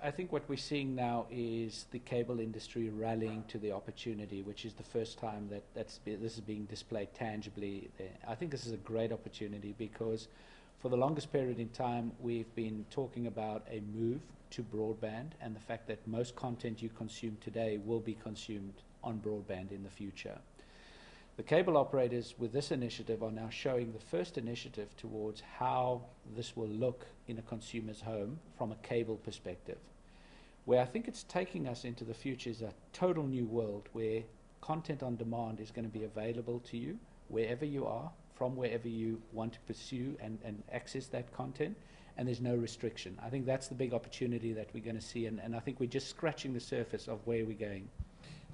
I think what we're seeing now is the cable industry rallying to the opportunity, which is the first time that this is being displayed tangibly there. I think this is a great opportunity because for the longest period in time, we've been talking about a move to broadband and the fact that most content you consume today will be consumed on broadband in the future. The cable operators with this initiative are now showing the first initiative towards how this will look in a consumer's home from a cable perspective. Where I think it's taking us into the future is a total new world where content on demand is going to be available to you wherever you are, from wherever you want to pursue and access that content, and there's no restriction. I think that's the big opportunity that we're going to see, and I think we're just scratching the surface of where we're going.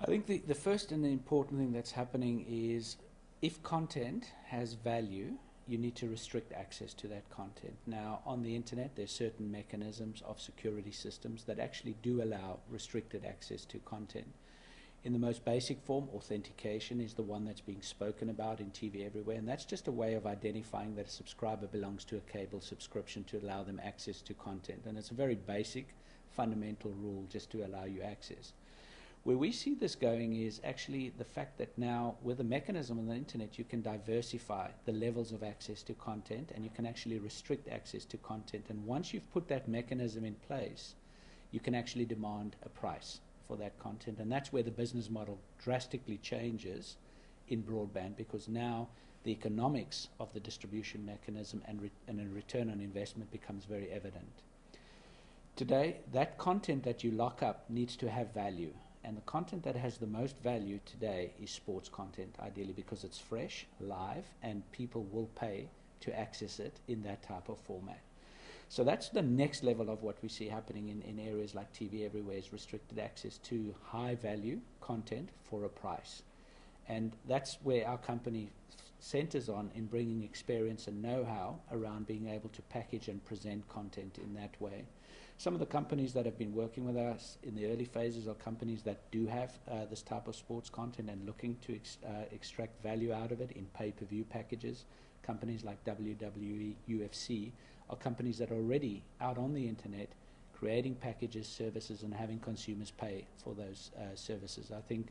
I think the first and the important thing that's happening is if content has value, you need to restrict access to that content. Now, on the internet, there's certain mechanisms of security systems that actually do allow restricted access to content. In the most basic form, authentication is the one that's being spoken about in TV everywhere, and that's just a way of identifying that a subscriber belongs to a cable subscription to allow them access to content. And it's a very basic, fundamental rule just to allow you access. Where we see this going is actually the fact that now with the mechanism on the internet you can diversify the levels of access to content and you can actually restrict access to content, and once you've put that mechanism in place you can actually demand a price for that content, and that's where the business model drastically changes in broadband, because now the economics of the distribution mechanism and a return on investment becomes very evident. Today that content that you lock up needs to have value. And the content that has the most value today is sports content, ideally because it's fresh, live, and people will pay to access it in that type of format. So that's the next level of what we see happening in areas like TV everywhere, is restricted access to high-value content for a price. And that's where our company centers on, in bringing experience and know-how around being able to package and present content in that way. Some of the companies that have been working with us in the early phases are companies that do have this type of sports content and looking to extract value out of it in pay-per-view packages. Companies like WWE, UFC are companies that are already out on the internet creating packages, services, and having consumers pay for those services. I think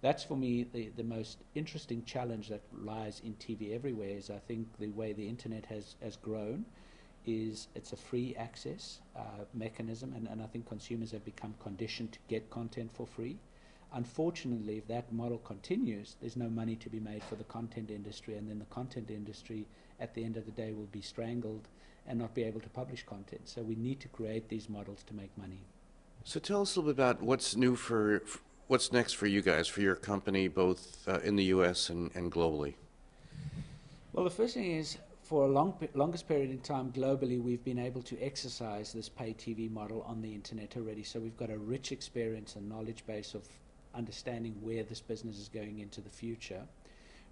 that's, for me, the most interesting challenge that lies in TV everywhere. Is I think the way the internet has grown is it's a free access mechanism, and I think consumers have become conditioned to get content for free. Unfortunately, if that model continues, there's no money to be made for the content industry, and then the content industry at the end of the day will be strangled and not be able to publish content. So we need to create these models to make money. So tell us a little bit about what's new what's next for you guys, for your company, both in the US and globally. Well, the first thing is, for a longest period in time globally, we've been able to exercise this pay TV model on the internet already. So we've got a rich experience and knowledge base of understanding where this business is going into the future.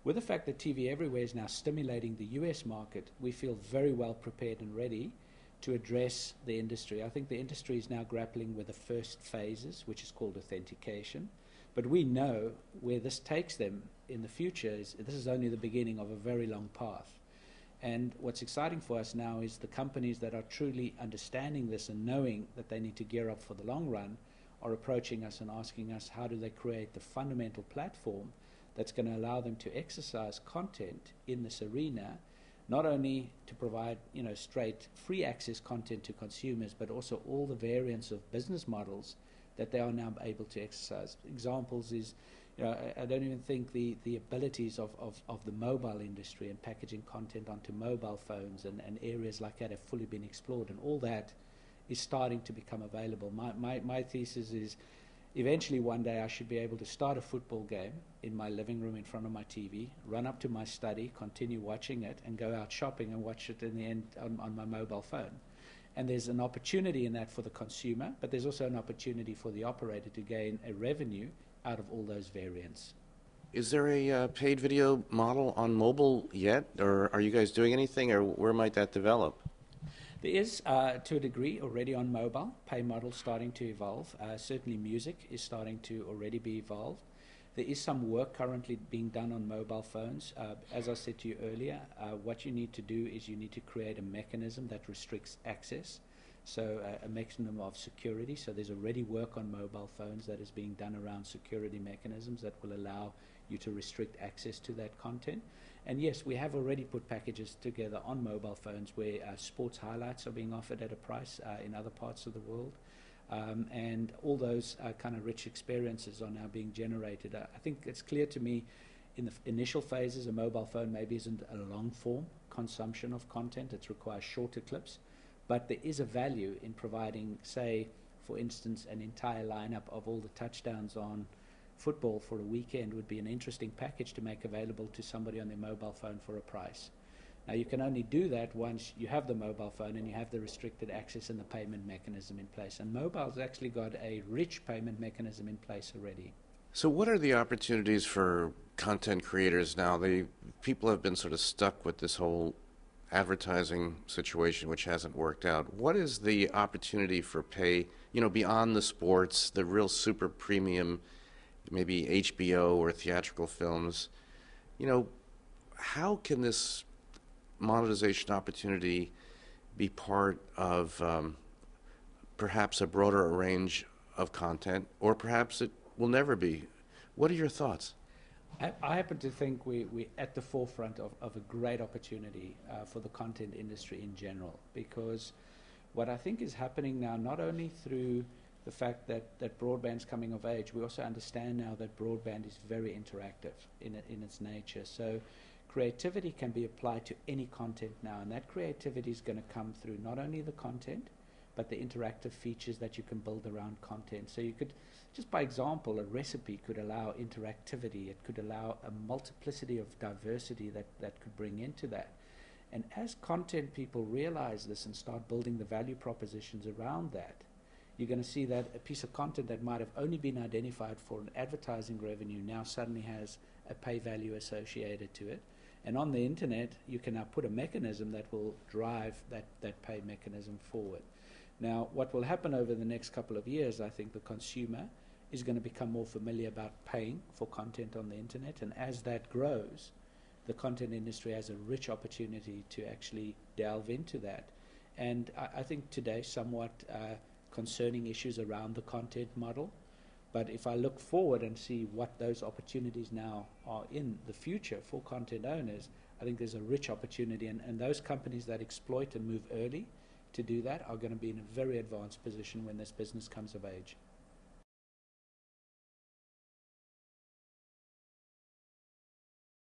With the fact that TV everywhere is now stimulating the US market, we feel very well prepared and ready to address the industry. I think the industry is now grappling with the first phases, which is called authentication. But we know where this takes them in the future this is only the beginning of a very long path. And what's exciting for us now is the companies that are truly understanding this and knowing that they need to gear up for the long run are approaching us and asking us how do they create the fundamental platform that's going to allow them to exercise content in this arena, not only to provide straight free access content to consumers, but also all the variants of business models that they are now able to exercise. Examples is, I don't even think the abilities of the mobile industry and packaging content onto mobile phones and areas like that have fully been explored, and all that is starting to become available. My thesis is eventually one day I should be able to start a football game in my living room in front of my TV, run up to my study, continue watching it, and go out shopping and watch it in the end on my mobile phone. And there's an opportunity in that for the consumer, but there's also an opportunity for the operator to gain a revenue out of all those variants. Is there a paid video model on mobile yet, or are you guys doing anything, or where might that develop? There is, to a degree, already on mobile, pay models starting to evolve. Certainly music is starting to already be evolved. There is some work currently being done on mobile phones. As I said to you earlier, what you need to do is you need to create a mechanism that restricts access. So a mechanism of security. So there's already work on mobile phones that is being done around security mechanisms that will allow you to restrict access to that content. And yes, we have already put packages together on mobile phones where sports highlights are being offered at a price in other parts of the world. And all those kind of rich experiences are now being generated. I think it's clear to me in the initial phases, a mobile phone maybe isn't a long-form consumption of content. It requires shorter clips. But there is a value in providing, say, for instance, an entire lineup of all the touchdowns on football for a weekend would be an interesting package to make available to somebody on their mobile phone for a price. Now, you can only do that once you have the mobile phone and you have the restricted access and the payment mechanism in place. And mobile's actually got a rich payment mechanism in place already. So what are the opportunities for content creators now? People have been sort of stuck with this whole advertising situation, which hasn't worked out. What is the opportunity for pay, beyond the sports, the real super premium, maybe HBO or theatrical films? How can this monetization opportunity be part of perhaps a broader range of content, or perhaps it will never be? What are your thoughts? I happen to think we're at the forefront of a great opportunity for the content industry in general, because what I think is happening now, not only through the fact that broadband's coming of age, we also understand now that broadband is very interactive in its nature. So creativity can be applied to any content now, and that creativity is going to come through not only the content, but the interactive features that you can build around content. So you could, just by example, a recipe could allow interactivity. It could allow a multiplicity of diversity that could bring into that. And as content people realize this and start building the value propositions around that, you're going to see that a piece of content that might have only been identified for an advertising revenue now suddenly has a pay value associated to it. And on the internet, you can now put a mechanism that will drive that pay mechanism forward. Now, what will happen over the next couple of years, I think the consumer is going to become more familiar about paying for content on the internet. And as that grows, the content industry has a rich opportunity to actually delve into that. And I think today somewhat concerning issues around the content model. But if I look forward and see what those opportunities now are in the future for content owners, I think there's a rich opportunity. And those companies that exploit and move early to do that are going to be in a very advanced position when this business comes of age.